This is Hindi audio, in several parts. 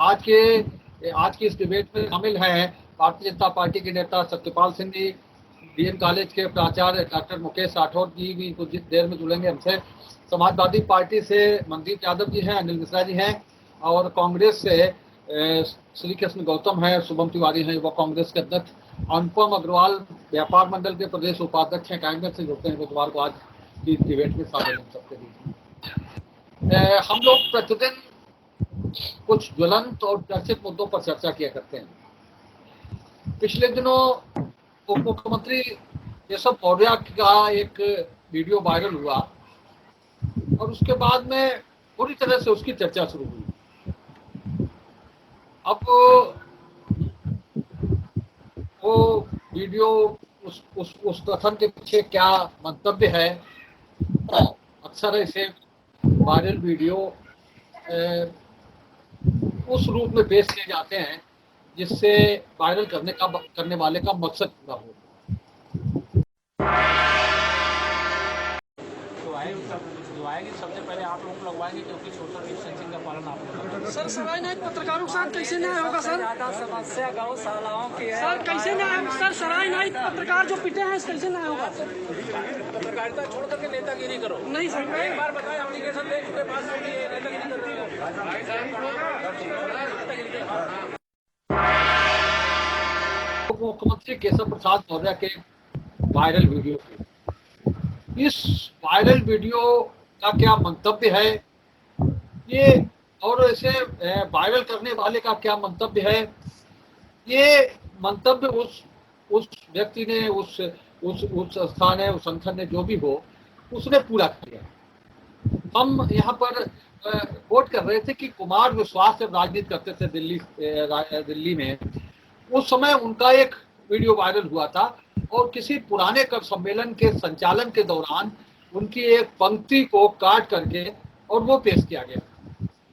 आज की इस डिबेट में शामिल हैं भारतीय जनता पार्टी के नेता सत्यपाल सिंह जी, डीएम कॉलेज के प्राचार्य डॉक्टर मुकेश राठौर जी भी कुछ देर में जुड़ेंगे हमसे। समाजवादी पार्टी से मनदीप यादव जी हैं, अनिल मिश्रा जी हैं, और कांग्रेस से श्री कृष्ण गौतम है, शुभम तिवारी हैं, वो कांग्रेस के अध्यक्ष। अनुपम अग्रवाल व्यापार मंडल के प्रदेश उपाध्यक्ष हैं, कांग्रेस से जुड़ते हैं बुधवार को आज की डिबेट में शामिल हैं सबके बीच। हम लोग प्रतिदिन कुछ ज्वलंत और चर्चित मुद्दों पर चर्चा किया करते हैं। पिछले दिनों उप मुख्यमंत्री केशव मौर्य का एक वीडियो वायरल हुआ और उसके बाद में पूरी तरह से उसकी चर्चा शुरू हुई। अब वो वीडियो उस कथन के पीछे क्या मंतव्य है, अक्सर ऐसे वायरल वीडियो उस रूप में पेश किए जाते हैं जिससे वायरल करने वाले का मकसद पूरा हो। सबसे पहले आप लोग लगवाएंगे क्योंकि सोशल डिस्टेंसिंग का पालन आप लोग। सर सराय नायक पत्रकारों के साथ कैसे न्याय होगा सर? समस्या गौशालाओं की है सर, कैसे न्याय? सर सराय नायक पत्रकार जो पिटे हैं कैसे न्याय होगा? पत्रकारिता छोड़ करके नेतागिरी करो। नहीं सर, एक बार बताएं, एप्लीकेशन दे चुके पास नेतागिरी कर रहे हैं। मुख्यमंत्री केशव प्रसाद मौर्य के वायरल वीडियो, इस वायरल वीडियो का क्या मंतव्य है ये, और इसे वायरल करने वाले का क्या मंतव्य है, ये मंतव्य उस व्यक्ति ने, उस स्थान है, उस संगठन ने, जो भी हो, उसने पूरा किया। हम यहाँ पर कोट कर रहे थे कि कुमार विश्वास जब राजनीति करते थे दिल्ली में, उस समय उनका एक वीडियो वायरल हुआ था और किसी पुराने कवि सम्मेलन के संचालन के दौरान उनकी एक पंक्ति को काट करके और वो पेश किया गया।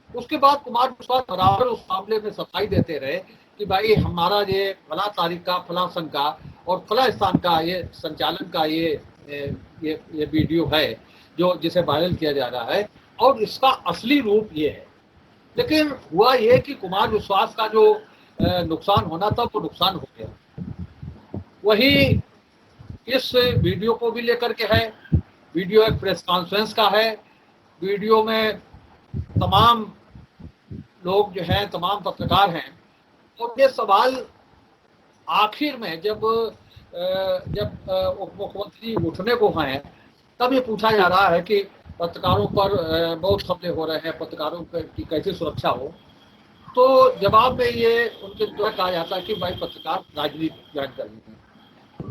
उसके बाद कुमार विश्वास बराबर उस मामले में सफाई देते रहे कि भाई हमारा ये फला तारीख का, फला संघ का और फला स्थान का ये संचालन का ये वीडियो है जो जिसे वायरल किया जा रहा है और इसका असली रूप ये है। लेकिन हुआ ये कि कुमार विश्वास का जो नुकसान होना था वो नुकसान हो गया। वही इस वीडियो को भी लेकर के है। वीडियो एक प्रेस कॉन्फ्रेंस का है। वीडियो में तमाम लोग जो हैं, तमाम पत्रकार हैं, और ये सवाल आखिर में जब उप मुख्यमंत्री उठने को हैं तब ये पूछा जा रहा है कि पत्रकारों पर बहुत हमले हो रहे हैं, पत्रकारों की कैसे सुरक्षा हो। तो जवाब में ये उनके द्वारा कहा जाता है कि भाई पत्रकार राजनीति ज्वाइन कर रहे हैं।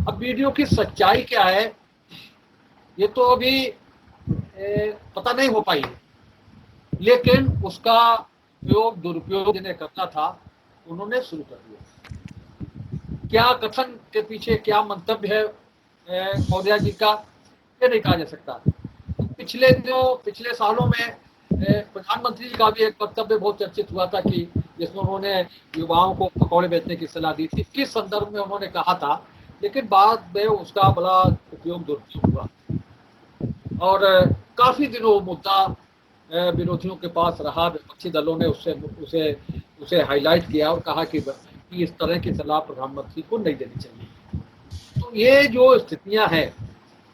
अब वीडियो की सच्चाई क्या है ये तो अभी पता नहीं हो पाई, लेकिन उसका उपयोग दुरुपयोग जिन्हें करना था उन्होंने शुरू कर दिया। क्या कथन के पीछे क्या मंतव्य है मौर्य जी का, ये नहीं कहा जा सकता। पिछले सालों में प्रधानमंत्री जी का भी एक वक्तव्य बहुत चर्चित हुआ था कि जिसमें उन्होंने युवाओं को पकौड़े बेचने की सलाह दी थी, किस संदर्भ में उन्होंने कहा था, लेकिन बाद में उसका बड़ा उपयोग दुरुपयोग हुआ और काफी दिनों मुद्दा विरोधियों के पास रहा। विपक्षी दलों ने उसे हाईलाइट किया और कहा कि इस तरह की सलाह प्रधानमंत्री को नहीं देनी चाहिए। तो ये जो स्थितियां हैं,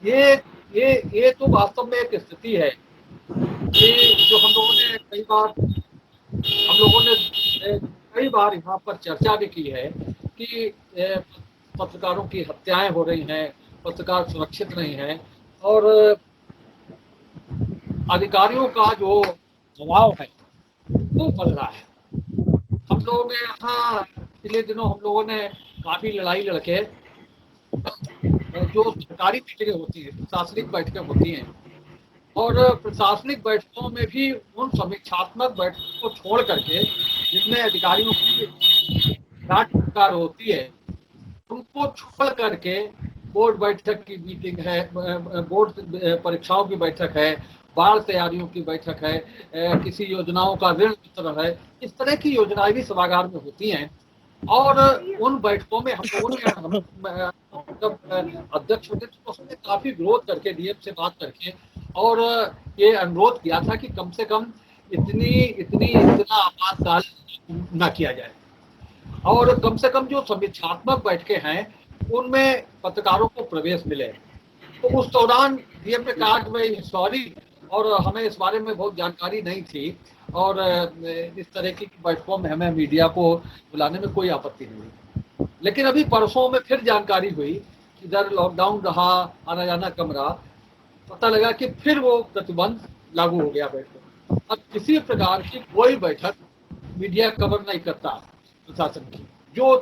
ये तो वास्तव में एक स्थिति है कि जो हम लोगों ने कई बार यहाँ पर चर्चा भी की है कि पत्रकारों की हत्याएं हो रही हैं, पत्रकार सुरक्षित नहीं हैं और अधिकारियों का जो दबाव है वो बढ़ रहा है। हम लोगों ने यहाँ पिछले दिनों हम लोगों ने काफी लड़ाई लड़के जो सरकारी मीटिंगें होती हैं, प्रशासनिक बैठकें होती हैं, और प्रशासनिक बैठकों में भी उन समीक्षात्मक बैठकों को छोड़ करके जिनमें अधिकारियों की सरकार होती है उनको छोड़ करके बोर्ड बैठक की मीटिंग है, बोर्ड परीक्षाओं की बैठक है, बाढ़ तैयारियों की बैठक है, किसी योजनाओं का ऋण वितरण है, इस तरह की योजनाएं भी सभागार में होती हैं। और उन बैठकों में हम लोगों ने जब अध्यक्ष होते थे तो हमने काफी विरोध करके डीएम से बात करके और ये अनुरोध किया था कि कम से कम इतना आपातकाल न किया जाए। और कम से कम जो समीक्षात्मक बैठकें हैं उनमें पत्रकारों को प्रवेश मिले। तो उस दौरान डीएम ने कहा कि भाई सॉरी, और हमें इस बारे में बहुत जानकारी नहीं थी, और इस तरह की बैठकों में हमें मीडिया को बुलाने में कोई आपत्ति नहीं। लेकिन अभी परसों में फिर जानकारी हुई, इधर लॉकडाउन रहा, आना जाना कम रहा, पता लगा कि फिर वो प्रतिबंध लागू हो गया बैठक। अब किसी प्रकार की कोई बैठक मीडिया कवर नहीं करता प्रशासन की। जो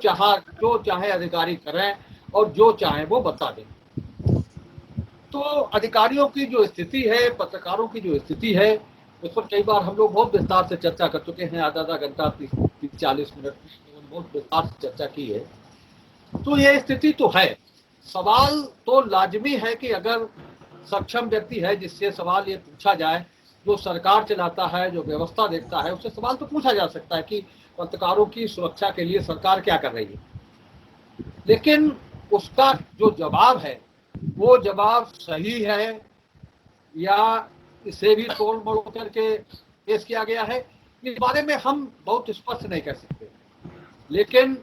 चाहे अधिकारी करें और जो चाहे वो बता दें। तो अधिकारियों की जो स्थिति है, पत्रकारों की जो स्थिति है, उस पर कई बार हम लोग बहुत विस्तार से चर्चा कर चुके हैं। आधा घंटा 30-40 मिनट बहुत विस्तार से चर्चा की है। तो ये स्थिति तो है। सवाल तो लाजमी है कि अगर सक्षम व्यक्ति है जिससे सवाल ये पूछा जाए, जो सरकार चलाता है, जो व्यवस्था देखता है, उससे सवाल तो पूछा जा सकता है कि पत्रकारों की सुरक्षा के लिए सरकार क्या कर रही है। लेकिन उसका जो जवाब है वो जवाब सही है या इसे भी तोड़ मोड़ करके पेश किया गया है, इस बारे में हम बहुत स्पष्ट नहीं कर सकते। लेकिन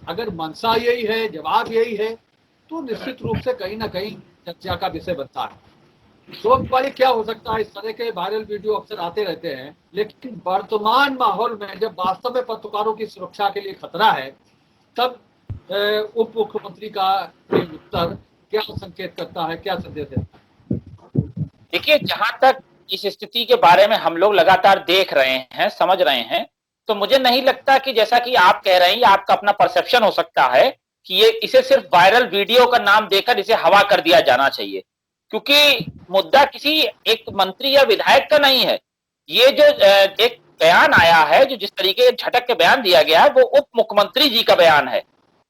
अगर मंशा यही है, जवाब यही है, तो निश्चित रूप से कहीं ना कहीं चर्चा का विषय बनता है। तो भाई क्या हो सकता है, इस तरह के वायरल वीडियो अक्सर आते रहते हैं, लेकिन वर्तमान माहौल में जब वास्तव में पत्रकारों की सुरक्षा के लिए खतरा है, तब उप मुख्यमंत्री का उत्तर क्या संकेत करता है, क्या संदेश देता है? देखिए, जहां तक इस स्थिति के बारे में हम लोग लगातार देख रहे हैं, समझ रहे हैं, तो मुझे नहीं लगता कि जैसा कि आप कह रहे हैं, आपका अपना परसेप्शन हो सकता है कि इसे सिर्फ वायरल वीडियो का नाम देकर इसे हवा कर दिया जाना चाहिए, क्योंकि मुद्दा किसी एक मंत्री या विधायक का नहीं है। ये जो एक बयान आया है, जो जिस तरीके झटक के बयान दिया गया है, वो उप मुख्यमंत्री जी का बयान है।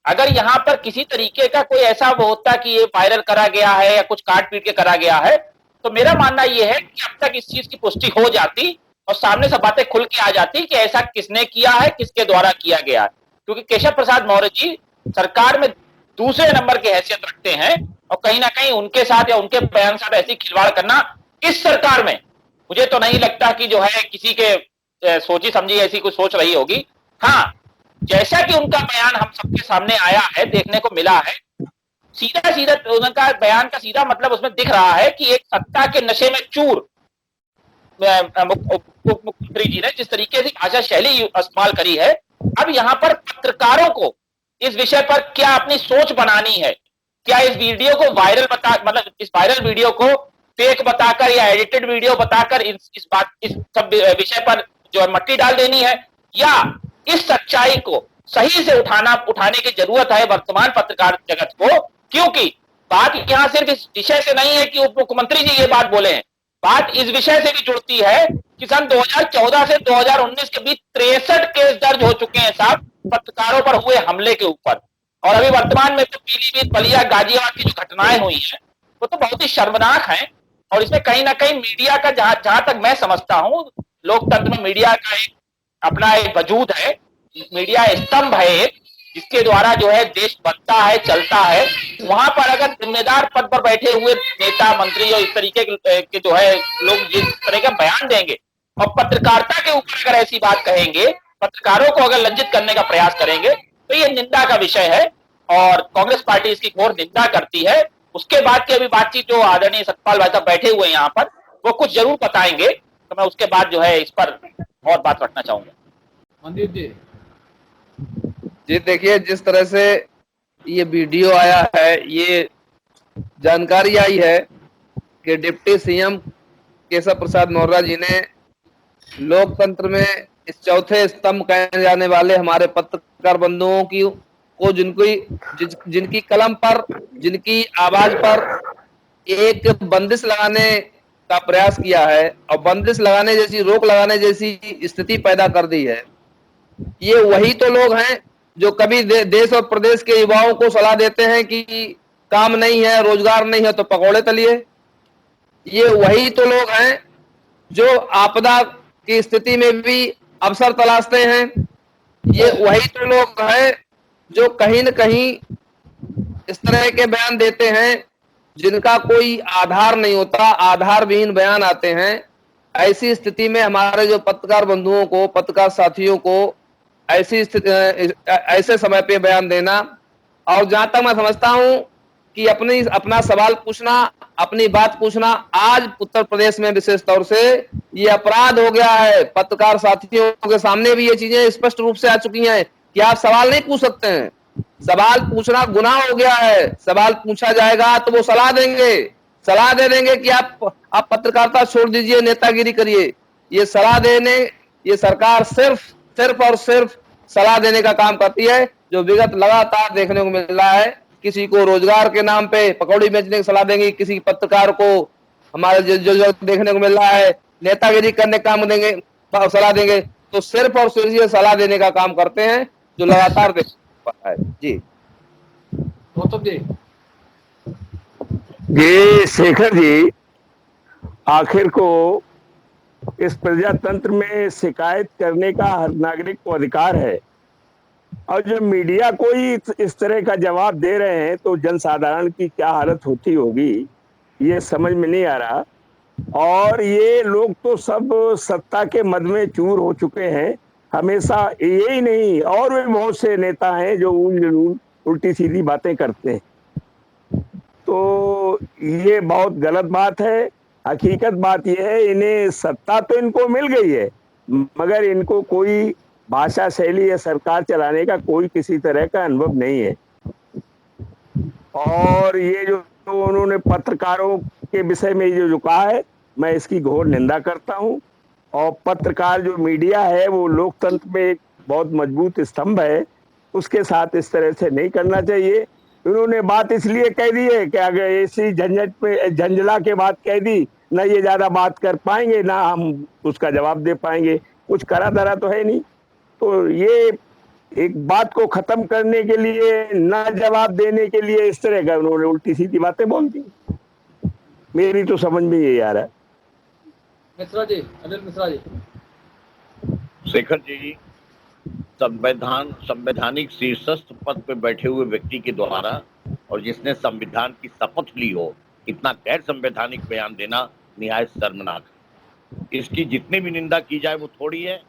अगर यहाँ पर किसी तरीके का कोई ऐसा वो होता कि ये वायरल करा गया है या कुछ काट पीट के करा गया है, तो मेरा मानना ये है कि अब तक इस चीज की पुष्टि हो जाती और सामने से बातें खुल के आ जाती कि ऐसा किसने किया है, किसके द्वारा किया गया है। क्योंकि केशव प्रसाद मौर्य जी सरकार में दूसरे नंबर की हैसियत रखते हैं, और कहीं ना कहीं उनके साथ या उनके बयान साथ ऐसी खिलवाड़ करना इस सरकार में मुझे तो नहीं लगता कि जो है किसी के सोची समझी ऐसी कुछ सोच रही होगी। हाँ, जैसा कि उनका बयान हम सबके सामने आया है, देखने को मिला है, सीधा सीधा उनका बयान का सीधा मतलब उसमें दिख रहा है कि एक सत्ता के नशे में चूर मुख्यमंत्री जी ने जिस तरीके से भाषा शैली इस्तेमाल करी है, अब यहाँ पर पत्रकारों को इस विषय पर क्या अपनी सोच बनानी है। क्या इस वीडियो को वायरल मतलब इस वायरल वीडियो को फेक बताकर या एडिटेड वीडियो बताकर इस सब विषय पर जो है मट्टी डाल देनी है, या इस सच्चाई को सही से उठाने की जरूरत है वर्तमान पत्रकार जगत को। क्योंकि बात यहाँ सिर्फ इस विषय से नहीं है कि उप मुख्यमंत्री जी ये बात बोले हैं, बात इस विषय से भी जुड़ती है कि सन 2014 से 2019 के बीच 63 केस दर्ज हो चुके हैं साहब पत्रकारों पर हुए हमले के ऊपर। और अभी वर्तमान में तो पीलीभीत, बलिया, गाजियाबाद की जो घटनाएं हुई हैं वो तो बहुत ही शर्मनाक हैं। और इसमें कहीं ना कहीं मीडिया का जहां तक मैं समझता हूं, लोकतंत्र में मीडिया का अपना एक वजूद है, मीडिया स्तंभ है जिसके द्वारा जो है देश बनता है, चलता है। वहां पर अगर जिम्मेदार पद पर बैठे हुए नेता, मंत्री और इस तरीके के जो है लोग इस तरह का बयान देंगे और पत्रकारिता के ऊपर अगर ऐसी बात कहेंगे, पत्रकारों को अगर लज्जित करने का प्रयास करेंगे, तो ये निंदा का विषय है और कांग्रेस पार्टी इसकी घोर निंदा करती है। उसके बाद की अभी बातचीत जो आदरणीय सतपाल भाई साहब बैठे हुए हैं यहाँ पर, वो कुछ जरूर बताएंगे, तो मैं उसके बाद जो है इस पर और बात रखना चाहूंगा। मंदिर जी देखिए, जिस तरह से ये वीडियो आया है, ये जानकारी आई है कि डिप्टी सीएम केशव प्रसाद मौर्य जी ने लोकतंत्र में इस चौथे स्तंभ कहे जाने वाले हमारे पत्रकार बंधुओं की को जिनकी कलम पर, जिनकी आवाज पर एक बंदिश लगाने का प्रयास किया है और बंदिश लगाने जैसी, रोक लगाने जैसी स्थिति पैदा कर दी है। ये वही तो लोग हैं जो कभी देश और प्रदेश के युवाओं को सलाह देते हैं कि काम नहीं है, रोजगार नहीं है तो पकौड़े तलिए। ये वही तो लोग हैं जो आपदा की स्थिति में भी अवसर तलाशते हैं। ये वही तो लोग हैं जो कहीं न कहीं इस तरह के बयान देते हैं जिनका कोई आधार नहीं होता, आधारविहीन बयान आते हैं। ऐसी स्थिति में हमारे जो पत्रकार बंधुओं को, पत्रकार साथियों को ऐसी स्थिति, ऐसे समय पे बयान देना, और जहां तक मैं समझता हूं कि अपना सवाल पूछना, अपनी बात पूछना, आज उत्तर प्रदेश में विशेष तौर से ये अपराध हो गया है। पत्रकार साथियों के सामने भी ये चीजें स्पष्ट रूप से आ चुकी हैं कि आप सवाल नहीं पूछ सकते हैं। सवाल पूछना गुनाह हो गया है। सवाल पूछा जाएगा तो वो सलाह देंगे, सलाह दे देंगे कि आप पत्रकारिता छोड़ दीजिए, नेतागिरी करिए। ये सलाह देने, ये सरकार सिर्फ और सिर्फ सलाह देने का काम करती है, जो विगत लगातार देखने को मिल रहा है। किसी को रोजगार के नाम पे पकौड़ी बेचने की सलाह देंगे, किसी पत्रकार को हमारे जो देखने को मिल रहा है नेतागिरी करने का काम देंगे, सलाह देंगे। तो सिर्फ और सिर्फ ये सलाह देने का काम करते हैं, जो लगातार देख रहा है। जी गौतम जी। जी शेखर जी, आखिर को इस प्रजातंत्र में शिकायत करने का हर नागरिक को अधिकार है, और जो मीडिया को ही इस तरह का जवाब दे रहे हैं तो जनसाधारण की क्या हालत होती होगी, ये समझ में नहीं आ रहा। और ये लोग तो सब सत्ता के मद में चूर हो चुके हैं। हमेशा यही नहीं, और भी बहुत से नेता हैं जो उल्टी सीधी बातें करते हैं। तो ये बहुत गलत बात है। हकीकत बात यह है, इन्हें सत्ता तो इनको मिल गई है, मगर इनको कोई भाषा शैली या सरकार चलाने का कोई किसी तरह का अनुभव नहीं है। और ये जो उन्होंने पत्रकारों के विषय में जो कहा है, मैं इसकी घोर निंदा करता हूं। और पत्रकार जो मीडिया है वो लोकतंत्र में एक बहुत मजबूत स्तंभ है, उसके साथ इस तरह से नहीं करना चाहिए। उन्होंने बात इसलिए कह दी है कि अगर ऐसी झंझट पे झंझला के बात कह दी, ना ये ज्यादा बात कर पाएंगे ना हम उसका जवाब दे पाएंगे, कुछ करा धरा तो है नहीं। तो ये एक बात को खत्म करने के लिए, ना जवाब देने के लिए इस तरह का उन्होंने उल्टी सीधी बातें बोल दी। मेरी तो समझ में यही आ रहा है। मिश्रा जी, अनिल मिश्रा जी। शेखर जी, संवैधानिक शीर्षस्थ पद पर बैठे हुए व्यक्ति के द्वारा और जिसने संविधान की शपथ ली हो, इतना गैर संवैधानिक बयान देना निहायत शर्मनाक है। इसकी जितनी भी निंदा की जाए वो थोड़ी है।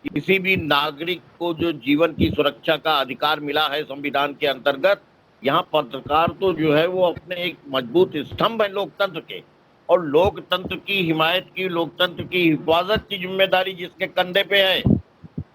किसी भी नागरिक को जो जीवन की सुरक्षा का अधिकार मिला है संविधान के अंतर्गत, यहाँ पत्रकार तो जो है वो अपने एक मजबूत स्तंभ है लोकतंत्र के, और लोकतंत्र की हिमायत की, लोकतंत्र की हिफाजत की जिम्मेदारी जिसके कंधे पे है,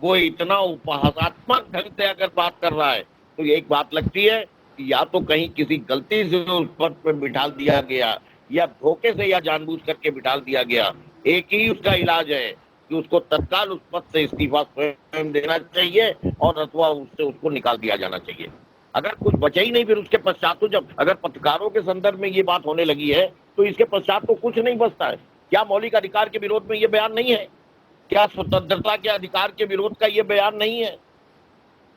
वो इतना उपहासात्मक ढंग से अगर बात कर रहा है तो एक बात लगती है कि या तो कहीं किसी गलती से उस पद पर बिठा दिया गया, या धोखे से या जानबूझ करके बिठा दिया गया। एक ही उसका इलाज है कि उसको तत्काल उस पद से इस्तीफा स्वयं देना चाहिए, और अथवा उससे उसको निकाल दिया जाना चाहिए। अगर कुछ बचा ही नहीं फिर उसके पश्चात तो, जब अगर पत्रकारों के संदर्भ में ये बात होने लगी है तो इसके पश्चात तो कुछ नहीं बचता है। क्या मौलिक अधिकार के विरोध में ये बयान नहीं है? क्या स्वतंत्रता के अधिकार के विरोध का ये बयान नहीं है?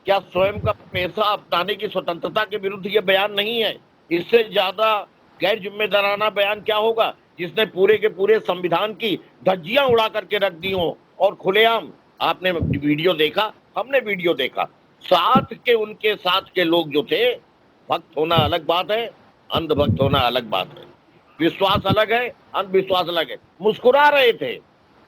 क्या स्वयं का पैसा अपनाने की स्वतंत्रता के विरुद्ध ये बयान नहीं है? इससे ज्यादा गैर जिम्मेदाराना बयान क्या होगा, जिसने पूरे के पूरे संविधान की धज्जियां उड़ा करके रख दी हो। और खुलेआम आपने वीडियो देखा, हमने वीडियो देखा, साथ के उनके साथ के लोग जो थे, भक्त होना अलग बात है, अंधभक्त होना अलग बात है, विश्वास अलग है, अंधविश्वास अलग है, मुस्कुरा रहे थे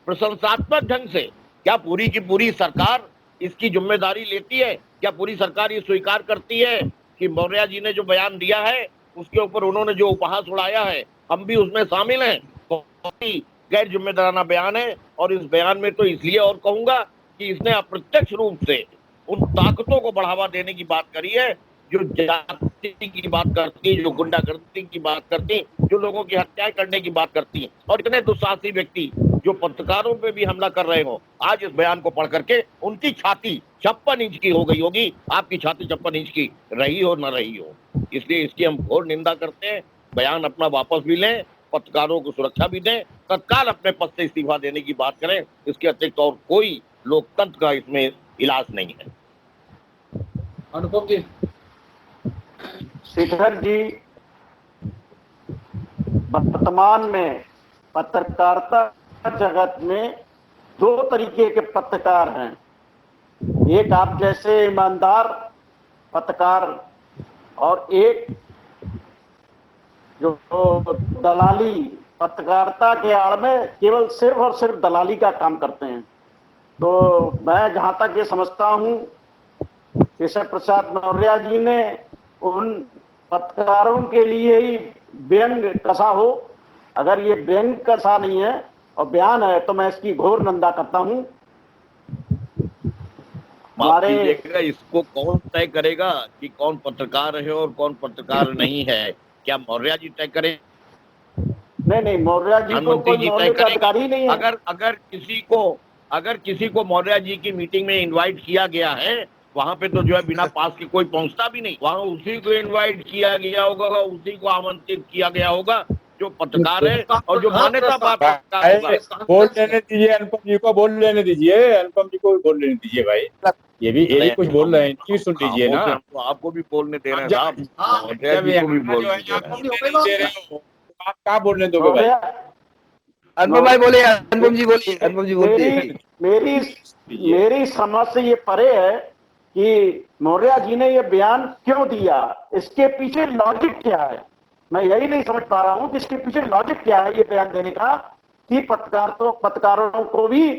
प्रशंसात्मक ढंग से। क्या पूरी की पूरी सरकार इसकी जिम्मेदारी लेती है? क्या पूरी सरकार ये स्वीकार करती है कि मौर्य जी ने जो बयान दिया है उसके ऊपर उन्होंने जो उपहास उड़ाया है, हम भी उसमें शामिल हैं? बहुत ही गैर जिम्मेदाराना बयान है। और इस बयान में तो इसलिए और कहूंगा कि इसने अप्रत्यक्ष रूप से उन ताकतों को बढ़ावा देने की बात करी है जो जाति की बात करती, जो गुंडागर्दी की बात करती, जो लोगों की हत्याएं करने की बात करती है। और इतने दुस्साहसी व्यक्ति जो पत्रकारों पे भी हमला कर रहे हो, आज इस बयान को पढ़ करके उनकी छाती 56 इंच की हो गई होगी, आपकी छाती 56 इंच की रही हो न रही हो। इसलिए इसकी हम घोर निंदा करते हैं। बयान अपना वापस भी लें, पत्रकारों को सुरक्षा भी दें, तत्काल अपने पद से इस्तीफा देने की बात करें। इसके अतिरिक्त और कोई लोकतंत्र का इसमें इलाज नहीं है। अनुपम जी। शेखर जी, वर्तमान में पत्रकारिता जगत में दो तरीके के पत्रकार हैं। एक आप जैसे ईमानदार पत्रकार, और एक जो दलाली पत्रकारिता के आड़ में केवल सिर्फ और सिर्फ दलाली का काम करते हैं। तो मैं जहां तक ये समझता हूं, केशव प्रसाद मौर्य जी ने उन पत्रकारों के लिए ही व्यंग कसा हो। अगर ये व्यंग कसा नहीं है और बयान है तो मैं इसकी घोर निंदा करता हूं। माफ कीजिएगा, इसको कौन तय करेगा कि कौन पत्रकार है और कौन पत्रकार नहीं है? क्या मौर्य जी तय करें? नहीं, मौर्य जी को कोई मौलिक अधिकारी नहीं है। अगर किसी को मौर्य जी की मीटिंग में इनवाइट किया गया है, वहां पे तो जो है बिना पास के कोई पहुंचता भी नहीं। वहां उसी को इनवाइट किया गया होगा, उसी को आमंत्रित किया गया होगा जो पत्रकार है और जो मान्यता प्राप्त। बोल लेने दीजिए, अनुपम जी को बोल लेने दीजिए, अनुपम जी को बोल लेने दीजिए भाई। ये भी कुछ बोल रहे हैं, इनकी सुन लीजिए ना। तो आपको भी बोलने दे रहे हैं साहब, मौर्य जी को भी बोलने दे रहे हैं। आप क्या बोलने दोगे भाई? अनुपम भाई बोलिए, अनुपम जी बोलिए, अनुपम जी बोलिए। मेरी समझ से ये परे है कि मौर्य जी ने ये बयान क्यों दिया, इसके पीछे लॉजिक क्या है। मैं यही नहीं समझ पा रहा हूं कि इसके पीछे लॉजिक क्या है ये बयान देने का, कि पत्रकारों को भी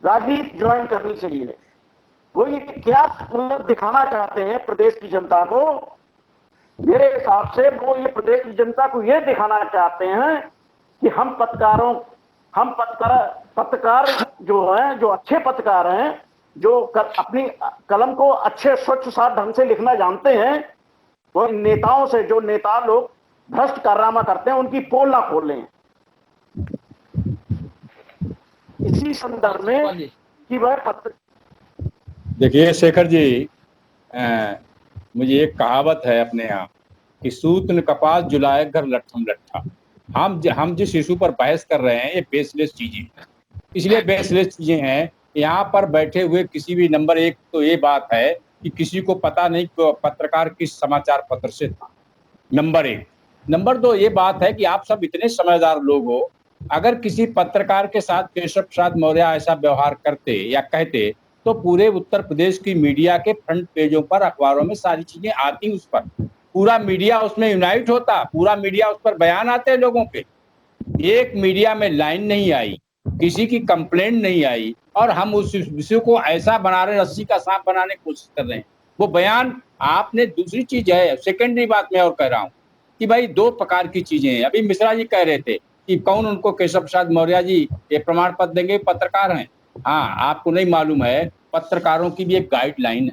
राजनीति ज्वाइन करनी चाहिए। वो ये क्या दिखाना चाहते हैं प्रदेश की जनता को? मेरे हिसाब से वो ये प्रदेश की जनता को ये दिखाना चाहते हैं कि हम पत्रकार जो हैं, जो अच्छे पत्रकार हैं, जो अपनी कलम को अच्छे स्वच्छ साफ ढंग से लिखना जानते हैं, वो नेताओं से, जो नेता लोग भ्रष्ट कारनामा करते हैं, उनकी पोल ना खोल लें। इसी संदर्भ में कि वह देखिए शेखर जी, मुझे एक कहावत है अपने यहाँ कि सूत न कपास जुलाए घर लट्ठम लट्ठा। हम जिस इशू पर बहस कर रहे हैं ये बेसलेस चीजें, इसलिए बेसलेस चीजें हैं। यहाँ पर बैठे हुए किसी भी नंबर एक तो ये बात है कि किसी को पता नहीं कि पत्रकार किस समाचार पत्र से था, नंबर एक। नंबर दो ये बात है कि आप सब इतने समझदार लोग हो, अगर किसी पत्रकार के साथ केशव प्रसाद मौर्य ऐसा व्यवहार करते या कहते तो पूरे उत्तर प्रदेश की मीडिया के फ्रंट पेजों पर, अखबारों में सारी चीजें आती, उस पर पूरा मीडिया उसमें यूनाइट होता, पूरा मीडिया उस पर बयान आते लोगों के। एक मीडिया में लाइन नहीं आई, किसी की कंप्लेंट नहीं आई, और हम उस विषय को ऐसा बना रहे, रस्सी का सांप बनाने की कोशिश कर रहे हैं। वो बयान आपने, दूसरी चीज है, सेकेंडरी बात मैं और कह रहा हूँ कि भाई दो प्रकार की चीजें हैं। अभी मिश्रा जी कह रहे थे कि कौन उनको, केशव प्रसाद मौर्य जी ये प्रमाण पत्र देंगे, पत्रकार हैं। हाँ, आपको नहीं मालूम है, पत्रकारों की भी एक गाइडलाइन है,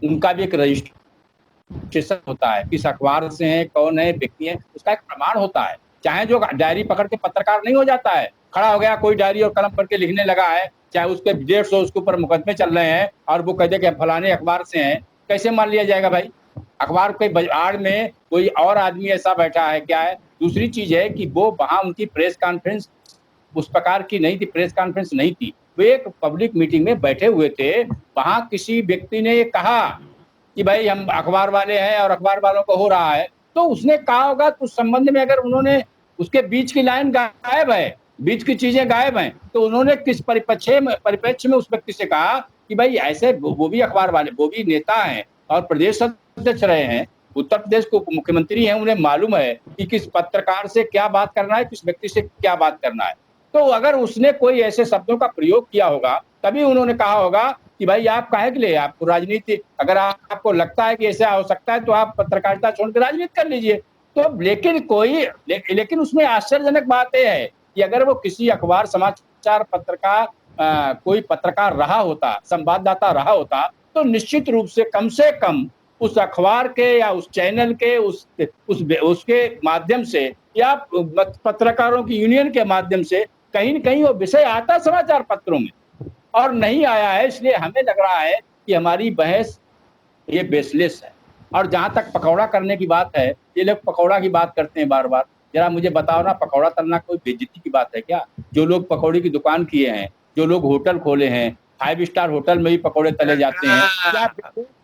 उनका भी एक रजिस्ट्रेशन होता है, किस अखबार से है, कौन है, व्यक्ति है, उसका एक प्रमाण होता है। चाहे जो डायरी पकड़ के पत्रकार नहीं हो जाता है, खड़ा हो गया कोई डायरी और कलम पकड़ के लिखने लगा है, चाहे उसके 150 उसके ऊपर मुकदमे चल रहे हैं और वो कहते कि फलाने अखबार से हैं, कैसे मान लिया जाएगा भाई? अखबार के आड़ में कोई और आदमी ऐसा बैठा है क्या है? दूसरी चीज है कि वो वहां उनकी प्रेस कॉन्फ्रेंस उस प्रकार की नहीं थी, प्रेस कॉन्फ्रेंस नहीं थी, वो एक पब्लिक मीटिंग में बैठे हुए थे। वहां किसी व्यक्ति ने ये कहा कि भाई हम अखबार वाले हैं और अखबार वालों को हो रहा है, तो उसने कहा होगा तो उस संबंध में, अगर उन्होंने उसके बीच की लाइन गायब है, बीच की चीजें गायब हैं, तो उन्होंने किस परिप्रेक्ष्य में उस व्यक्ति से कहा कि भाई ऐसे, वो भी अखबार वाले, वो भी नेता हैं और प्रदेश अध्यक्ष रहे हैं, उत्तर प्रदेश के उप मुख्यमंत्री हैं, उन्हें मालूम है कि किस पत्रकार से क्या बात करना है, किस व्यक्ति से क्या बात करना है। तो अगर उसने कोई ऐसे शब्दों का प्रयोग किया होगा तभी उन्होंने कहा होगा कि भाई आप काहे के लिए, आपको राजनीति, अगर आपको लगता है कि ऐसा हो सकता है तो आप पत्रकारिता छोड़ कर राजनीति कर लीजिए। तो लेकिन उसमें आश्चर्यजनक बात यह है कि अगर वो किसी अखबार, समाचार पत्र का कोई पत्रकार रहा होता, संवाददाता रहा होता, तो निश्चित रूप से कम उस अखबार के या उस चैनल के उसके माध्यम से या पत्रकारों की यूनियन के माध्यम से कहीं न कहीं वो विषय आता समाचार पत्रों में, और नहीं आया है। इसलिए हमें लग रहा है कि हमारी बहस ये बेसलेस है। और जहां तक पकौड़ा करने की बात है, ये लोग पकौड़ा की बात करते हैं बार बार। जरा मुझे बताओ ना, पकौड़ा तलना कोई बेइज्जती की बात है क्या? जो लोग पकौड़े की दुकान किए हैं, जो लोग होटल खोले हैं, 5 स्टार होटल में ही पकौड़े तले जाते हैं, क्या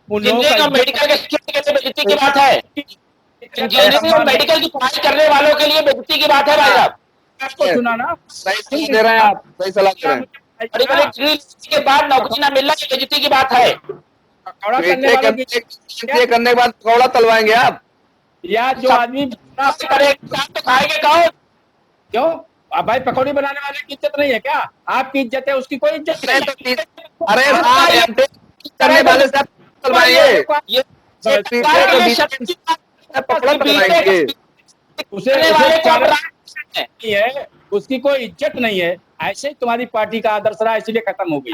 उन लोगों का मेडिकल के बेइज्जती की बात है? इंजीनियरिंग और मेडिकल की पढ़ाई करने वालों के लिए बेइज्जती की बात है भाई साहब। आपको सुना ना, सही दे रहे हैं आप, सही सलाह दे रहे हैं। बड़ी के बाद नौकरी ना मिलना बेइज्जती की बात है। पकौड़ा करने के बाद पकौड़ा तलवाएंगे आप? या जो आदमी करेगा तो खाएंगे कौन? क्यों? अब भाई पकौड़ी बनाने वाले की इज्जत नहीं है क्या? आपकी इज्जत है, उसकी कोई इज्जत नहीं है। अरे साहब करने वाले से आप करवाइए, ये पीछे तो बीच पकड़ करवाएंगे। उसे नहीं है, उसकी कोई इज्जत नहीं है। ऐसे ही तुम्हारी पार्टी का आदर्श रहा, इसीलिए खत्म हो गई।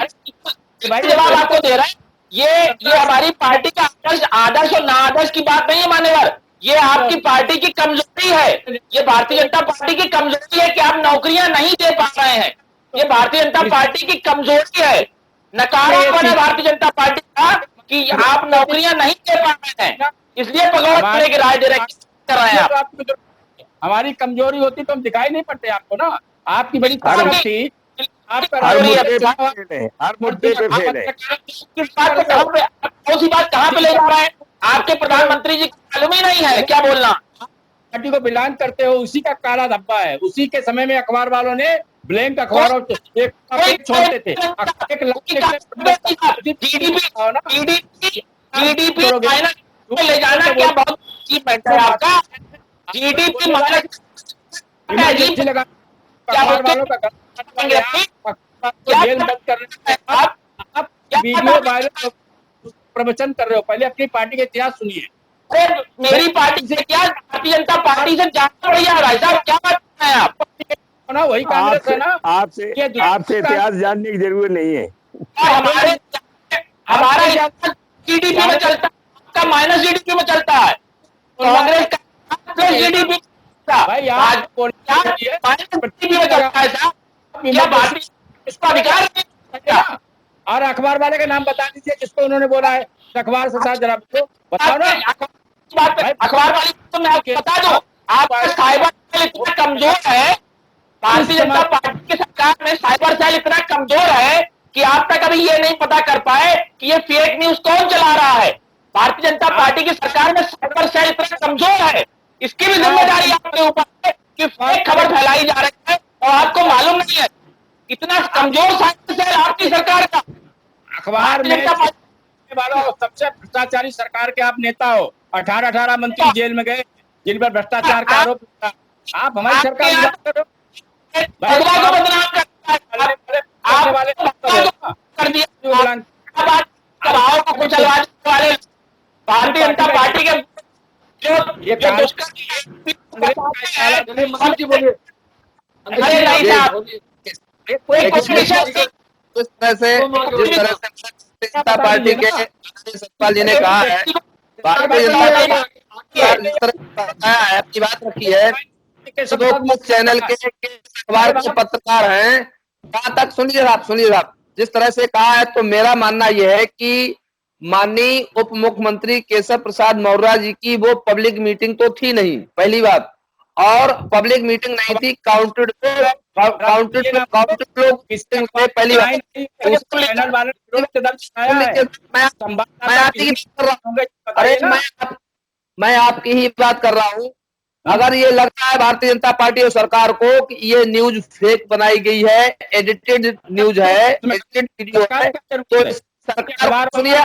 भाई जवाब आपको दे रहा है, ये हमारी पार्टी का आदर्श और ना आदर्श की बात नहीं है मान्यवर, ये आपकी पार्टी की कमजोरी है। ये भारतीय जनता पार्टी की कमजोरी है कि आप नौकरियां नहीं दे पा रहे हैं। ये भारतीय जनता पार्टी की कमजोरी है, नकारात्मक है भारतीय जनता पार्टी का कि आप नौकरियां नहीं दे पा रहे हैं, इसलिए पकौड़े खाने की राय दे रहे कर रहे हैं आप। हमारी कमजोरी होती तो हम दिखाई नहीं पड़ते आपको ना। आपकी बड़ी ताकत थी, आपका हर मुद्दे पे फेल है। उसी बात कहाँ पे ले जा रहे हैं? आपके प्रधानमंत्री जी को मालूम ही नहीं है क्या बोलना। पार्टी को बिलोंग करते हो, उसी का काला धब्बा है। उसी के समय में अखबार वालों ने ब्लैंक अखबारों एक छोड़ते थे, जीडीपी ले जाना क्या बहुत अचीवमेंट है आपका? जीडीपी वीडियो वायरल प्रवचन कर रहे हो, पहले अपनी पार्टी का इतिहास सुनिए। अरे मेरी पार्टी से क्या, भारतीय जनता पार्टी से ज्यादा बढ़िया भाई साहब, क्या बात कर रहे हैं आप? ना वही कांग्रेस है ना। आपसे इतिहास जानने की जरूरत नहीं है। हमारा जीडीपी में चलता है, आपका माइनस जीडीपी में चलता है, कांग्रेस का प्लस जीडीपी भाई आज जीडीपी में चलता है साहब। क्या बात इसका अधिकार नहीं? और अखबार वाले का नाम बता दीजिए जिसको उन्होंने बोला है। अखबार से साथ जरा बताओ ना। अखबार वाली तो मैं आपको बता दूं, आपका साइबर सेल इतना कमजोर है, भारतीय जनता पार्टी की सरकार में साइबर सेल इतना कमजोर है कि आप तक अभी ये नहीं पता कर पाए कि ये फेक न्यूज कौन चला रहा है। भारतीय जनता पार्टी की सरकार में साइबर सेल इतना कमजोर है, इसकी भी जिम्मेदारी आपके ऊपर है कि फेक खबर फैलाई जा रही है और आपको मालूम नहीं है। इतना कमजोर साइबर सेल आपकी सरकार का। अखबार में वालों सबसे भ्रष्टाचारी सरकार के आप नेता हो। 18 मंत्री जेल में गए जिन पर भ्रष्टाचार का आरोप था। आप हमारी सरकार कर भारतीय जनता पार्टी के जिस तरह से जनता पार्टी के सतपाल जी ने कहा है, भारतीय जनता पार्टी जिस तरह आपकी बात रखी है, तो कुछ चैनल के अखबार के पत्रकार हैं, कहाँ तक सुनिए आप जिस तरह से कहा है, तो मेरा मानना यह है कि माननीय उप मुख्यमंत्री केशव प्रसाद मौर्य जी की वो पब्लिक मीटिंग तो थी नहीं, पहली बात, और पब्लिक मीटिंग नहीं थी, काउंटेड लोग पहली बात। मैं आपकी ही बात कर रहा हूँ। अगर ये लगता है भारतीय जनता पार्टी और सरकार को कि ये न्यूज फेक बनाई गई है, एडिटेड न्यूज है, एडिटेड वीडियो है, तो सरकार सुनिए।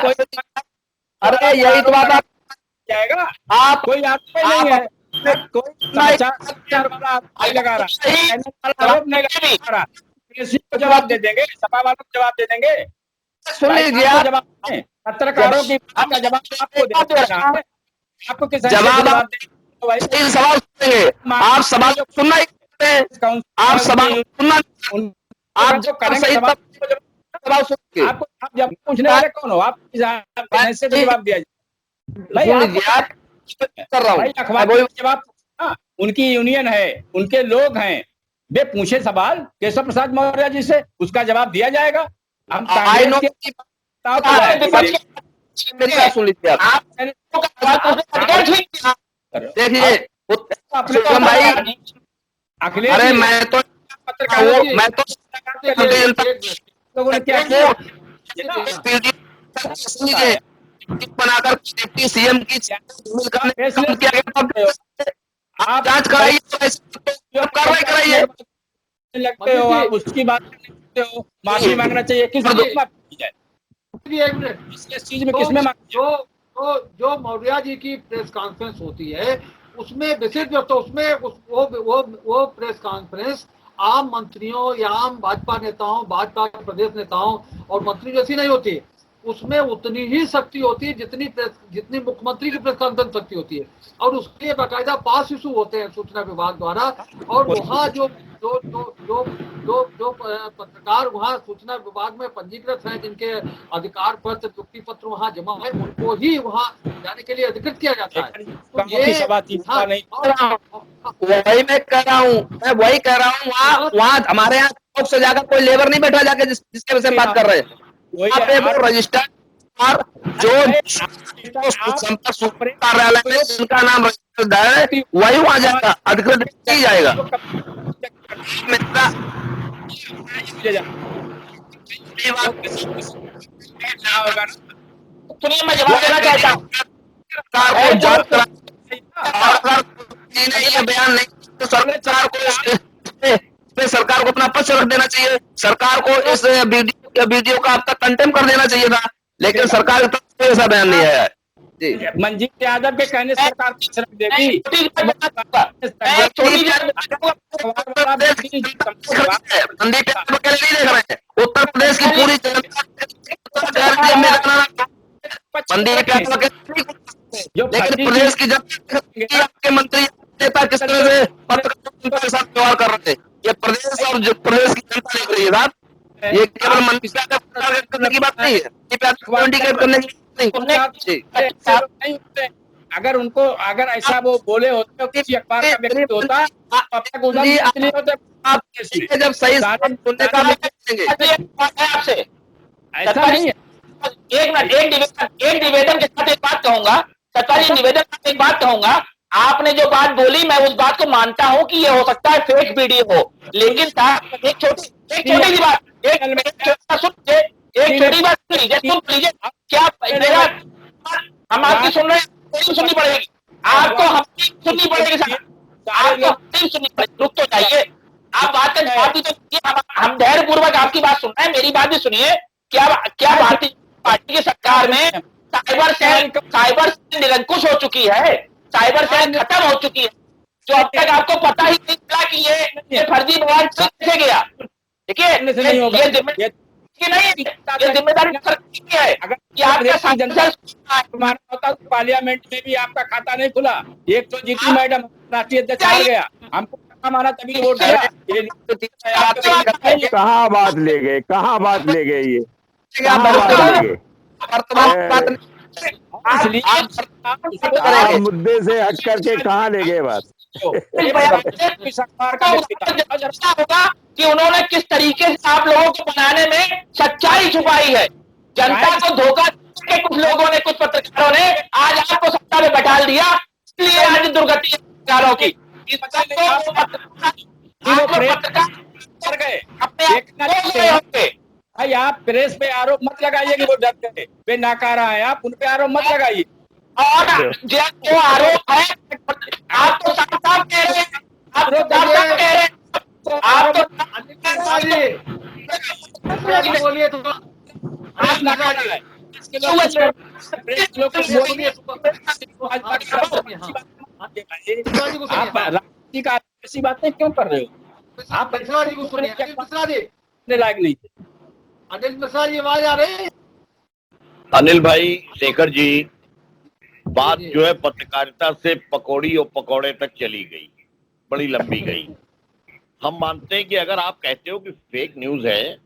अरे यही तो बात जाएगा। आप कोई आपको नहीं है, कोई समाचार वाला लगा रहा, किसी को जवाब दे देंगे, सपा वालों को जवाब दे देंगे। सुन लीजिए, पत्रकारों की का जवाब आपको देना है। आपको किस जवाब सवाल सुनेंगे, आप सवाल सुनना ही करते हैं, आप सवाल सुनना, आप जो सही सवाल सुनेंगे। आपको आप जब पूछने वाले कौन हो? आप कैसे जवाब दिया भाई? आप कर रहा हूँ अखबार जवाब, उनकी यूनियन है, उनके लोग हैं, वे पूछे सवाल केशव प्रसाद मौर्य जी से, उसका जवाब दिया जाएगा। हम मेरी बात सुन लीजिए आप। देखिए भाई, अरे मैं तो लोगों ने क्या बनाकर डिप्टी सीएम की आप जांच कराइए, कार्रवाई कराइए। लगते हो आप उसकी बात करते हो, माफी मांगना चाहिए। किस माफी जाए? इस चीज में किसमें जो मौर्य जी की प्रेस कॉन्फ्रेंस होती है उसमें विशेष जो तो उसमें वो प्रेस कॉन्फ्रेंस आम मंत्रियों या आम भाजपा नेताओं, भाजपा के प्रदेश नेताओं और मंत्री जैसी नहीं होती। उसमें उतनी ही शक्ति होती है जितनी मुख्यमंत्री की प्रेस कॉन्फ्रेंस शक्ति होती है, और उसके बाकायदा पास इशू होते हैं सूचना विभाग द्वारा। और वहाँ जो जो जो जो जो जो पत्रकार वहाँ सूचना विभाग में पंजीकृत हैं, जिनके अधिकार पत्र, नियुक्ति पत्र वहाँ जमा है, उनको ही वहाँ जाने के लिए अधिकृत किया जाता है। वही मैं कह रहा हूँ, वहाँ हमारे यहाँ चौक से जाकर कोई लेबर नहीं बैठा जाके जिसके विषय में बात कर रहे हैं। वहाँ पे वो रजिस्ट्रार जो संपर्क कार्यालय में जिनका नाम रजिस्टर्ड है, वही वहाँ जाएगा, अधिकृत नहीं जाएगा। सुनिए, मैं जवाब देना चाहता हूँ। ये बयान नहीं तो सरकार को अपना पक्ष रख देना चाहिए। सरकार को इस वीडियो का अब तक कंटेम कर देना चाहिए था, लेकिन सरकार की तरफ से ऐसा बयान नहीं आया है। जी, मंजीत यादव के कहने से सरकार पक्ष रख देगी। नहीं देख रहे हैं, उत्तर प्रदेश की पूरी जनता लेकिन प्रदेश की जनता के मंत्री नेता किस तरह से पत्रकारों के साथ व्यवहार कर रहे थे, ये प्रदेश और जो प्रदेश की जनता देख रही है साहब। ये केवल मंत्री करने की बात नहीं है, इंडिकेट करने की नहीं। अगर उनको अगर ऐसा वो बोले होते किसी अखबार का व्यक्ति होता आप जब सही सुनने का आपसे ऐसा नहीं है। एक निवेदन के साथ एक बात कहूंगा, सरकारी निवेदन के साथ एक बात कहूंगा। आपने जो बात बोली, मैं उस बात को मानता हूं कि ये हो सकता है फेक वीडियो हो, लेकिन एक छोटी सी बात, एक छोटी बात सुन लीजिए। क्या हम आपकी सुन रहे हैं, सुननी पड़ेगी आपको, हमकी सुननी पड़ेगी सर, आपको सुननी पड़ेगी। रुक तो जाइए, आप बात का जवाब भी तो दीजिए। हम धैर्य पूर्वक आपकी बात सुन रहे हैं, मेरी बात भी सुनिए। क्या भारतीय पार्टी की सरकार में साइबर सेल निरंकुश हो चुकी है, साइबर सेल खत्म हो चुकी है, जो अब तक आपको पता ही नहीं चला कि ये फर्जी बयान कैसे गया। देखिए, ये जिम्मेदारी की है। अगर कि आपका जनता होता तो पार्लियामेंट में भी आपका खाता नहीं खुला। एक तो जीती मैडम राष्ट्रीय अध्यक्ष हार गया, हमको हमारा तभी वोट दिया। कहाँ बात ले गए, कहाँ बात ले गए, ये आप मुद्दे से हट करके कहाँ ले गए बात। होगा कि उन्होंने किस तरीके से आप लोगों को बनाने में सच्चाई छुपाई है। जनता को धोखा देके कुछ लोगों ने, कुछ पत्रकारों ने आज आपको सत्ता में बैठा दिया, इसलिए आज दुर्गति पत्रकारों की। भाई आप प्रेस पे आरोप मत लगाइए कि वो डरते हैं, वे नाकारा है, आप उन पे आरोप मत लगाइए। और जो आरोप है, आप तो साफ कह रहे हैं, आप तो साफ कह रहे हैं, आप तो बोलिए तो आप नाकारा है। आप राजनीति का ऐसी बातें क्यों कर रहे हो? आप मिश्रा जी को सुनिए, मिश्रा जी लायक नहीं थे। अनिल मिश्रा जी आवाज आ रही है? अनिल भाई, शेखर जी, बात जो है पत्रकारिता से पकौड़ी और पकौड़े तक चली गई, बड़ी लंबी गई। हम मानते हैं कि अगर आप कहते हो कि फेक न्यूज है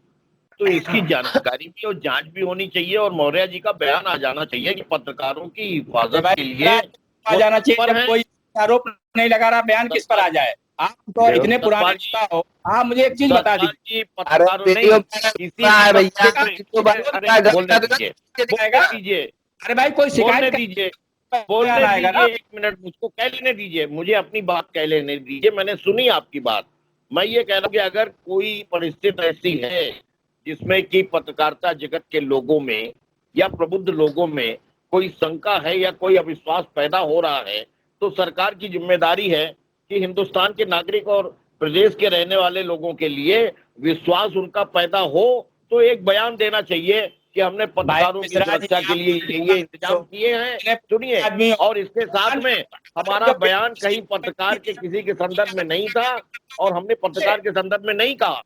तो इसकी जानकारी भी और जांच भी होनी चाहिए, और मौर्य जी का बयान आ जाना चाहिए कि पत्रकारों की हिफाजत के लिए आ जाना चाहिए। कोई आरोप नहीं लगा रहा, बयान किस पर आ जाए। आप तो इतने पुराने नेता हो, आप मुझे एक चीज बता दीजिए, अरे भाई कोई शिकायत दीजिए, एक मिनट मुझको कह लेने दीजिए, मुझे अपनी बात कह लेने दीजिए। मैंने सुनी आपकी बात। मैं ये कह रहा हूँ कि अगर कोई परिस्थिति ऐसी है जिसमें कि पत्रकारिता जगत के लोगों में या प्रबुद्ध लोगों में कोई शंका है या कोई अविश्वास पैदा हो रहा है, तो सरकार की जिम्मेदारी है कि हिंदुस्तान के नागरिक और प्रदेश के रहने वाले लोगों के लिए विश्वास उनका पैदा हो तो एक बयान देना चाहिए कि हमने पत्रकारों की सुरक्षा के लिए ये इंतजाम किए हैं। सुनिए, और इसके साथ में हमारा बयान कहीं पत्रकार के किसी के संदर्भ में नहीं था और हमने पत्रकार के संदर्भ में नहीं कहा।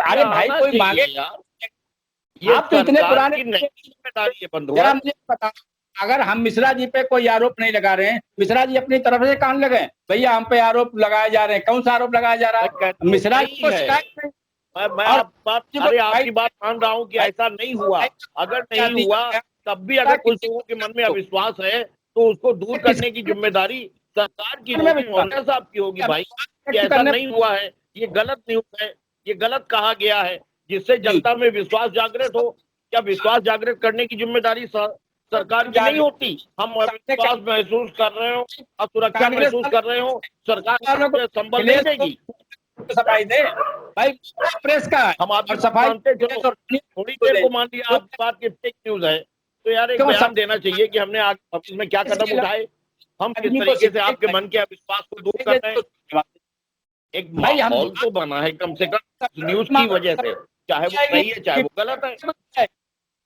अरे भाई कोई मांगे यार, ये आप तो इतने पुराने जिम्मेदारी है बंधुआ। मुझे पता, अगर हम मिश्रा जी पे कोई आरोप नहीं लगा रहे हैं, मिश्रा जी अपनी तरफ से कान लगे, भैया हम पे आरोप लगाए जा रहे हैं, कौन सा आरोप लगाया जा रहा है? मिश्रा जी को शिकायत मैं आपकी बात मान रहा हूँ कि ऐसा नहीं हुआ। अगर नहीं हुआ तब भी अगर कुछ लोगों के मन में अविश्वास है तो उसको दूर करने की जिम्मेदारी सरकार की होगी, मौलाना साहब की होगी भाई। कि ऐसा नहीं हुआ है, ये गलत न्यूज है, ये गलत कहा गया है, जिससे जनता में विश्वास जागृत हो। क्या विश्वास जागृत करने की जिम्मेदारी सरकार की नहीं होती? हम विश्वास महसूस कर रहे हो, असुरक्षा महसूस कर रहे हो, सरकार संबल नहीं देगी। सफाई दे भाई, प्रेस का हम आपकी सफाई थोड़ी देर को मान लिया आपकी बात की फेक न्यूज है, तो यार एक बयान देना चाहिए कि हमने आगे इसमें क्या कदम उठाए, हम किस तरीके से आपके मन के अविश्वास को दूर कर रहे हैं। एक माहौल तो बना है कम से कम न्यूज की वजह से, चाहे वो सही है चाहे वो गलत है।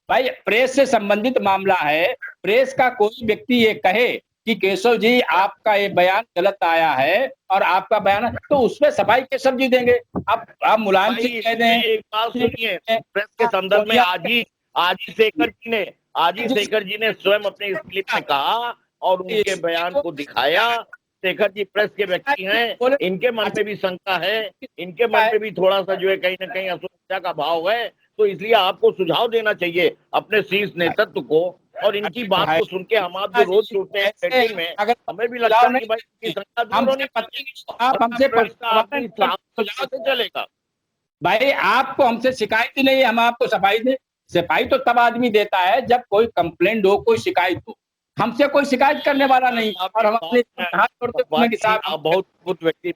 भाई प्रेस से संबंधित मामला है, प्रेस का कोई व्यक्ति ये कहे कि केशव जी आपका ये बयान गलत आया है और आपका बयान, तो उसमें सफाई केशव जी देंगे। आप मुलायम सिंह कह दें। एक बात सुनिए, प्रेस के संदर्भ में आज ही शेखर जी ने स्वयं अपने क्लिप में कहा और उनके बयान को दिखाया। शेखर जी प्रेस के व्यक्ति हैं, इनके मन में भी शंका है, इनके मन में भी थोड़ा सा जो है कहीं ना कहीं असुरक्षा का भाव है, तो इसलिए आपको सुझाव देना चाहिए अपने शीर्ष नेतृत्व को। और इनकी बात को सुन के हम आप जो रोज सुनते हैं सेटिंग में, हमें भी लगता है कि भाई इनकी शंका दूर होनी चाहिए। आप हमसे चलेगा भाई, आपको हमसे शिकायत ही नहीं है, हम आपको सफाई दे। सफाई तो तब आदमी देता है जब कोई कंप्लेंट हो, कोई शिकायत हो। हमसे कोई शिकायत करने वाला नहीं, और हम अपने हाथ जोड़ते के साथ। आप बहुत प्रबुद्ध व्यक्ति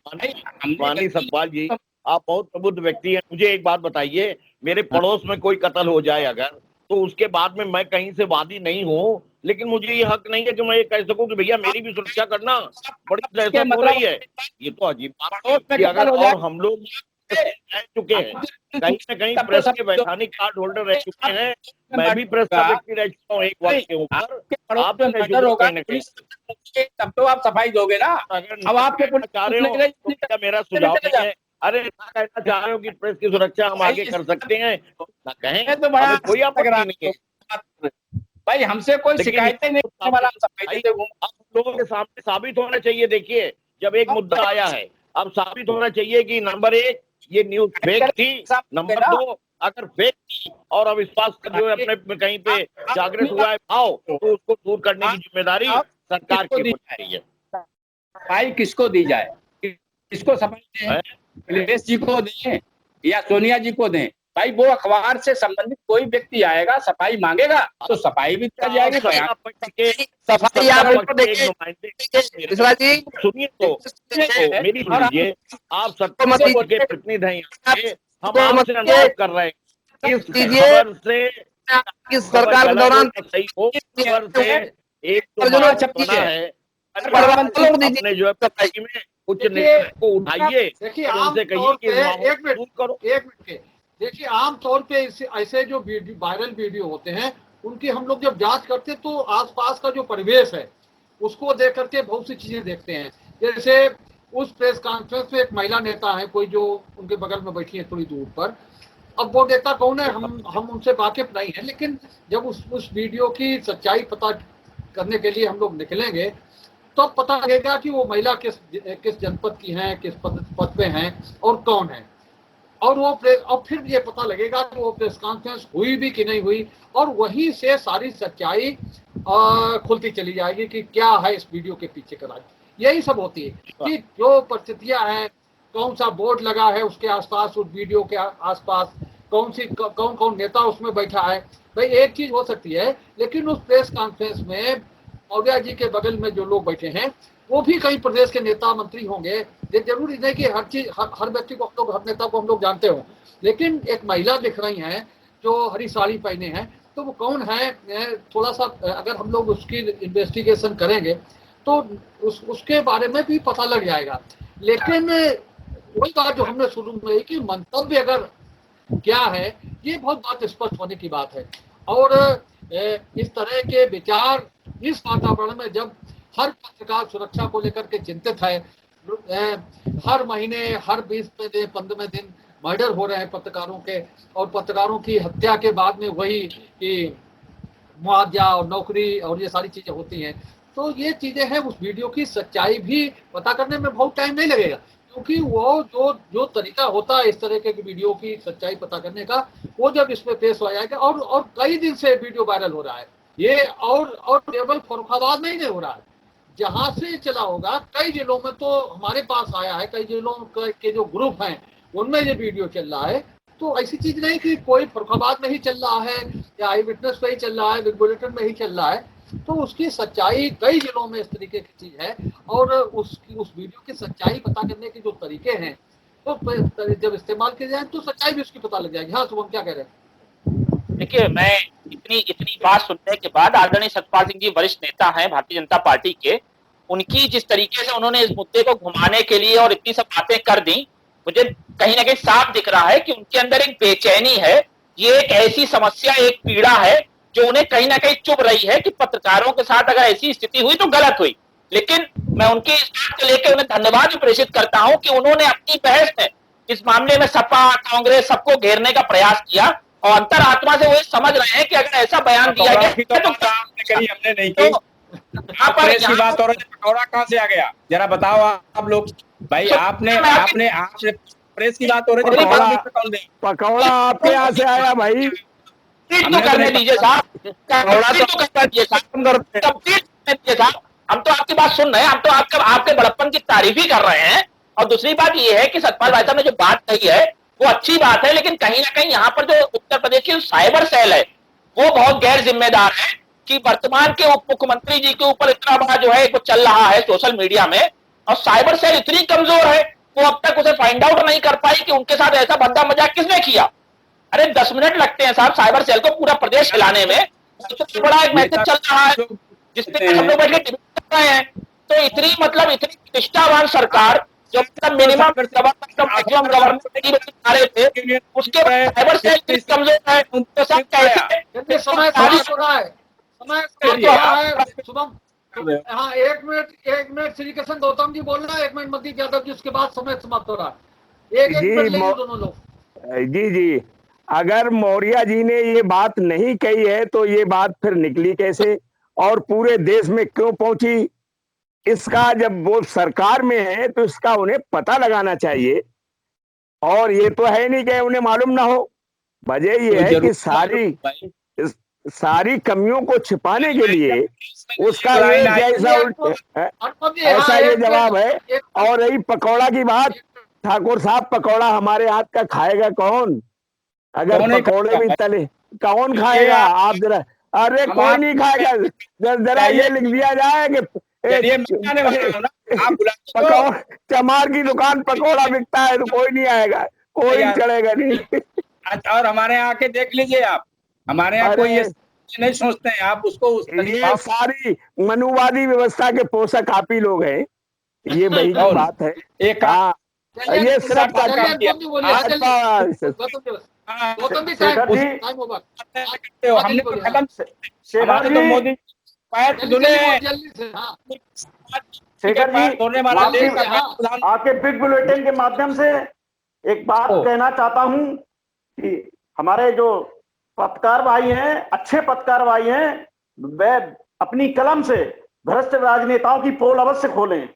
माननीय सतपाल जी, आप बहुत प्रबुद्ध व्यक्ति हैं। मुझे एक बात बताइए, मेरे पड़ोस में कोई कत्ल हो जाए अगर, तो उसके बाद में मैं कहीं से वादी नहीं हूँ, लेकिन मुझे ये हक नहीं है कि मैं ये कह सकूं कि भैया मेरी भी सुरक्षा करना। बड़ी दहशत हो रही है, ये तो अजीब बात है। अगर और हम लोग रह चुके हैं, कहीं न कहीं प्रेस के वैधानिक कार्ड होल्डर रह चुके हैं, मैं भी प्रेस का व्यक्ति रह चुका हूँ एक वक्त के ऊपर। आप तब तो आप सफाई दोगे ना। अब आपके चाह रहे हो, मेरा सुझाव नहीं है। अरे कहना चाह रहे हो कि प्रेस की सुरक्षा हम आगे कर सकते हैं, ना कहें तो बड़ा कोई आपत्ति नहीं है भाई। हमसे कोई शिकायतें नहीं वाला, आप लोगों के सामने साबित होना चाहिए। देखिए, जब एक मुद्दा आया है, अब साबित होना चाहिए कि नंबर 1 ये न्यूज फेक थी, नंबर 2 अगर फेक थी और अविश्वास जो है अपने कहीं पे जागृत हुआ है भाव, तो उसको दूर करने की जिम्मेदारी सरकार की होनी चाहिए। भाई किसको दी जाए, किसको समझते हैं? अखिलेश जी को दें या सोनिया जी को दें? भाई वो अखबार से संबंधित कोई व्यक्ति आएगा, सफाई मांगेगा तो सफाई भी कर जाएगी। सफाई आप मिश्रा जी सुनिए तो मेरी सुनिए, आप सत्ता के प्रतिनिधि हैं, हम आपसे अनुरोध कर रहे हैं इस खबर से किस सरकार के दौरान सही हो, खबर से एक बना है अपने जो है में उच्च नेतृत्व को उठाइए, देखिए आमतौर पे एक मिनट देखिए, आमतौर पे ऐसे जो वायरल वीडियो होते हैं उनकी हम लोग जब जांच करते हैं तो आसपास का जो परिवेश है उसको देख करके बहुत सी चीजें देखते हैं। जैसे उस प्रेस कॉन्फ्रेंस में एक महिला नेता है कोई, जो उनके बगल में बैठी है थोड़ी दूर पर। अब वो नेता कौन है हम उनसे वाकिफ नहीं है, लेकिन जब उस वीडियो की सच्चाई पता करने के लिए हम लोग निकलेंगे तो पता लगेगा कि वो महिला किस जनपद की हैं, किस पद पे हैं और कौन है। और फिर ये पता लगेगा कि वो प्रेस कॉन्फ्रेंस हुई भी कि नहीं हुई, और वहीं से सारी सच्चाई खुलती चली जाएगी कि क्या है इस वीडियो के पीछे का राज। यही सब होती है कि जो परिस्थितियां हैं, कौन सा बोर्ड लगा है उसके आसपास, उस वीडियो के आसपास कौन नेता उसमें बैठा है। भाई एक चीज हो सकती है, लेकिन उस प्रेस कॉन्फ्रेंस में मौर्या जी के बगल में जो लोग बैठे हैं वो भी कई प्रदेश के नेता मंत्री होंगे। ये जरूरी नहीं कि हर व्यक्ति को हम लोग, हर नेता को हम लोग जानते हो, लेकिन एक महिला दिख रही है जो हरी साड़ी पहने हैं, तो वो कौन है थोड़ा सा अगर हम लोग उसकी इन्वेस्टिगेशन करेंगे तो उसके बारे में भी पता लग जाएगा। लेकिन वही बात जो हमने शुरू में कि मंतव्य अगर क्या है ये बहुत बात स्पष्ट होने की बात है। और इस तरह के विचार इस वातावरण में जब हर पत्रकार सुरक्षा को लेकर के चिंतित है, हर महीने हर 20वें दिन 15वें दिन मर्डर हो रहे हैं पत्रकारों के, और पत्रकारों की हत्या के बाद में वही कि मुआवजा और नौकरी और ये सारी चीजें होती हैं, तो ये चीजें हैं। उस वीडियो की सच्चाई भी पता करने में बहुत टाइम नहीं लगेगा, क्योंकि वो जो तरीका होता है इस तरह के वीडियो की सच्चाई पता करने का, वो जब इसमें पेश हो जाएगा। और कई दिन से वीडियो वायरल हो रहा है ये, और केवल फर्रुखाबाद में ही नहीं हो रहा है, जहां से चला होगा कई जिलों में तो हमारे पास आया है, कई जिलों के जो ग्रुप हैं उनमें ये वीडियो चल रहा है। तो ऐसी चीज नहीं कि कोई फर्रुखाबाद में ही चल रहा है या आई विटनेस में ही चल रहा है, बिग बुलेटिन में ही चल रहा है। तो उसकी सच्चाई कई जिलों में इस तरीके की चीज है, और उस वीडियो की सच्चाई पता करने के जो तरीके हैं तो जब इस्तेमाल किए जाए तो सच्चाई भी उसकी पता लग जाएगी। हाँ शुभम क्या कह रहे हैं? देखिए, मैं इतनी बात सुनने के बाद आदरणीय सतपाल सिंह जी वरिष्ठ नेता हैं भारतीय जनता पार्टी के, उनकी जिस तरीके से उन्होंने इस मुद्दे को घुमाने के लिए और इतनी सब बातें कर दी, मुझे कहीं ना कहीं साफ दिख रहा है कि उनके अंदर एक बेचैनी है। ये एक ऐसी समस्या, एक पीड़ा है जो उन्हें कहीं ना कहीं चुभ रही है कि पत्रकारों के साथ अगर ऐसी स्थिति हुई तो गलत हुई। लेकिन मैं उनकी इस बात को लेकर उन्हें धन्यवाद भी प्रेषित करता हूं कि उन्होंने अपनी बहस में इस मामले में सपा कांग्रेस सबको घेरने का प्रयास किया, और अंतरात्मा से वो समझ रहे हैं कि अगर ऐसा बयान दिया गया तो हमने नहीं की। प्रेस की बात हो रही है, पकौड़ा कहाँ से आ गया जरा बताओ आप लोग भाई। आपने प्रेस की बात हो रही है, पकौड़ा आपके यहाँ से आया भाई? तो करने दीजिए साहब, तो कर दीजिए साहब। हम तो आपकी बात सुन रहे हैं, हम तो आपके बड़प्पन की तारीफ ही कर रहे हैं। और दूसरी बात ये है कि सतपाल भाई साहब ने जो बात कही है वो अच्छी बात है, लेकिन कहीं ना कहीं यहाँ पर जो उत्तर प्रदेश की साइबर सेल है वो बहुत गैर जिम्मेदार है कि वर्तमान के उप मुख्यमंत्री जी के ऊपर इतना बड़ा जो है वो चल रहा है सोशल मीडिया में, और साइबर सेल इतनी कमजोर है वो अब तक उसे फाइंड आउट नहीं कर पाई कि उनके साथ ऐसा भद्दा मजाक किसने किया। अरे 10 मिनट लगते हैं साहब साइबर सेल को पूरा प्रदेश हिलाने में। सबसे बड़ा एक मैसेज चल रहा है जिसपे हम लोग बैठ के डिबेट कर रहे हैं। तो इतनी निष्ठावान सरकार जो मतलब मिनिमम मैक्सिमम गवर्नमेंट आ रहे थे, उसके बाद साइबर सेल कमजोर है। तो सब कैसे समय समाप्त हो रहा है, समय समाप्त हो रहा है शुभम। हाँ एक मिनट श्री कृष्ण गौतम जी बोल रहे हैं, 1 मिनट मनदीप यादव जी, उसके बाद समय समाप्त हो रहा है। एक मिनट लेंगे दोनों लोग। जी अगर मौर्य जी ने ये बात नहीं कही है तो ये बात फिर निकली कैसे और पूरे देश में क्यों पहुंची? इसका जब वो सरकार में है तो इसका उन्हें पता लगाना चाहिए, और ये तो है नहीं कि उन्हें मालूम ना हो। वजह ये है कि सारी कमियों को छिपाने के लिए उसका ऐसा ये जवाब है। और रही पकौड़ा की बात, ठाकुर साहब पकौड़ा हमारे हाथ का खाएगा कौन? अगर पकौड़े भी तले कौन खाएगा? आप जरा, अरे कोई नहीं खाएगा। जरा ये लिख दिया जाए कि चमार की दुकान पकौड़ा बिकता है तो कोई नहीं आएगा, कोई चढ़ेगा नहीं। और हमारे यहाँ आके देख लीजिए आप, हमारे यहाँ कोई ये नहीं सोचते हैं। आप उसको ये सारी मनुवादी व्यवस्था के पोषक आप ही लोग हैं, ये वही बात है। एक ये सिर्फ मोदी शेखर जी आपके बिग बुलेटिन के माध्यम से एक बात कहना चाहता हूं कि हमारे जो पत्रकार भाई हैं, अच्छे पत्रकार भाई हैं, वे अपनी कलम से भ्रष्ट राजनेताओं की पोल अवश्य खोलें।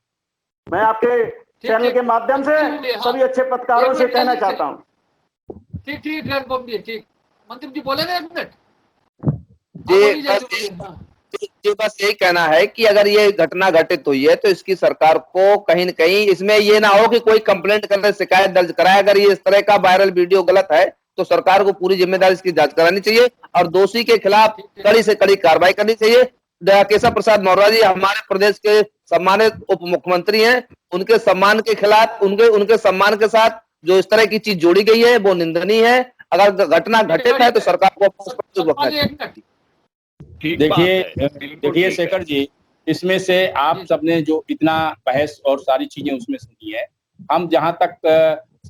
मैं आपके चैनल के माध्यम से सभी अच्छे पत्रकारों से कहना चाहता हूं। ठीक मंत्री जी बोले ना 1 मिनट जी बस यही कहना है कि अगर ये घटना घटित हुई है तो इसकी सरकार को कहीं न कहीं इसमें ये ना हो कि कोई कंप्लेंट करे, शिकायत दर्ज कराए। अगर ये इस तरह का वायरल वीडियो गलत है तो सरकार को पूरी जिम्मेदारी इसकी जांच करानी चाहिए और दोषी के खिलाफ कड़ी से कड़ी कार्रवाई करनी चाहिए। केशव प्रसाद मौर्य जी हमारे प्रदेश के सम्मानित उप मुख्यमंत्री हैं, उनके सम्मान के खिलाफ, उनके सम्मान के साथ जो इस तरह की चीज जोड़ी गई है वो निंदनीय है। अगर घटना घटित है तो सरकार को देखिए शेखर जी, इसमें से आप सबने जो इतना बहस और सारी चीजें उसमें सुनी है, हम जहां तक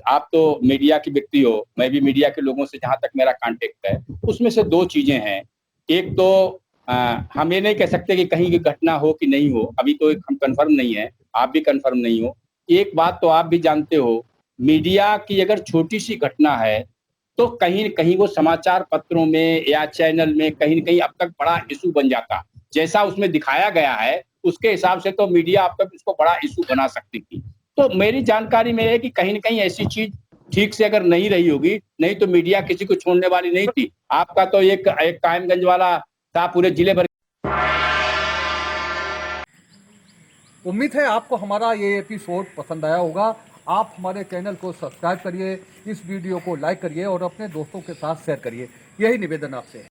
आप तो मीडिया के व्यक्ति हो, मैं भी मीडिया के लोगों से जहां तक मेरा कांटेक्ट है, उसमें से दो चीजें हैं। एक तो हम ये नहीं कह सकते कि कहीं की घटना हो कि नहीं हो, अभी तो हम कंफर्म नहीं है, आप भी कंफर्म नहीं हो। एक बात तो आप भी जानते हो, मीडिया की अगर छोटी सी घटना है तो कहीं न कहीं वो समाचार पत्रों में या चैनल में कहीं न कहीं अब तक बड़ा इशू बन जाता। जैसा उसमें दिखाया गया है, उसके हिसाब से तो मीडिया अब तक इसको बड़ा इशू बना सकती थी। तो मेरी जानकारी में है कि कहीं न कहीं ऐसी चीज़ ठीक से अगर नहीं रही होगी, नहीं तो मीडिया किसी को छोड़ने वाली नहीं थी। आपका तो एक कायमगंज वाला था, पूरे जिले भर। उम्मीद है आपको हमारा ये एपिसोड पसंद आया होगा। आप हमारे चैनल को सब्सक्राइब करिए, इस वीडियो को लाइक करिए और अपने दोस्तों के साथ शेयर करिए। यही निवेदन आपसे है।